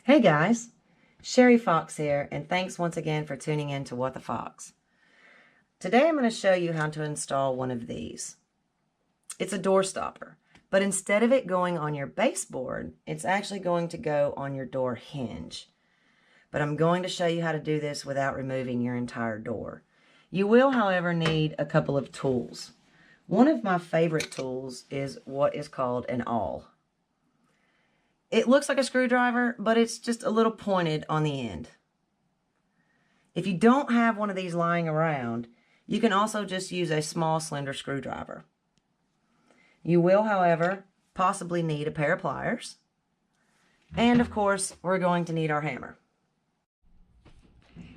Hey guys, Sherry Fox here, and thanks once again for tuning in to What the Fox. Today I'm going to show you how to install one of these. It's a door stopper, but instead of it going on your baseboard, it's actually going to go on your door hinge. But I'm going to show you how to do this without removing your entire door. You will, however, need a couple of tools. One of my favorite tools is what is called an awl. It looks like a screwdriver, but it's just a little pointed on the end. If you don't have one of these lying around, you can also just use a small slender screwdriver. You will, however, possibly need a pair of pliers. And of course, we're going to need our hammer.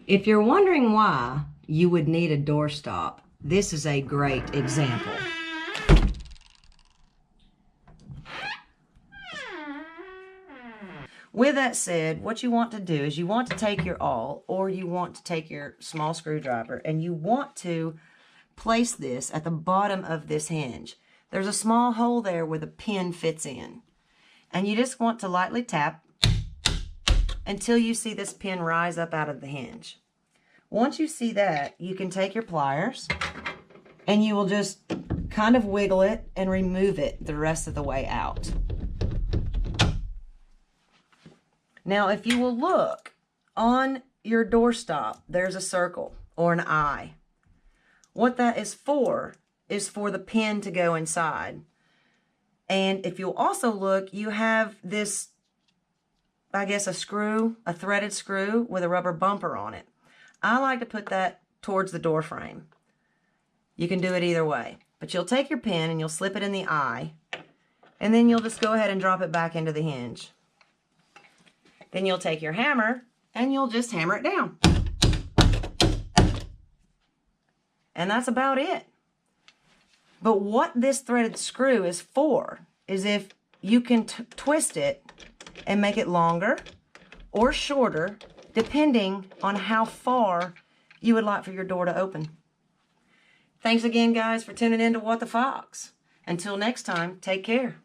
If you're wondering why you would need a door stop, this is a great example. With that said, what you want to do is you want to take your awl, or you want to take your small screwdriver, and you want to place this at the bottom of this hinge. There's a small hole there where the pin fits in. And you just want to lightly tap until you see this pin rise up out of the hinge. Once you see that, you can take your pliers and you will just kind of wiggle it and remove it the rest of the way out. Now, if you will look on your doorstop, there's a circle or an eye. What that is for the pin to go inside. And if you'll also look, you have this, I guess, a threaded screw with a rubber bumper on it. I like to put that towards the door frame. You can do it either way. But you'll take your pin and you'll slip it in the eye, and then you'll just go ahead and drop it back into the hinge. Then you'll take your hammer and you'll just hammer it down. And that's about it. But what this threaded screw is for is if you can twist it and make it longer or shorter, depending on how far you would like for your door to open. Thanks again, guys, for tuning in to What the Fox. Until next time, take care.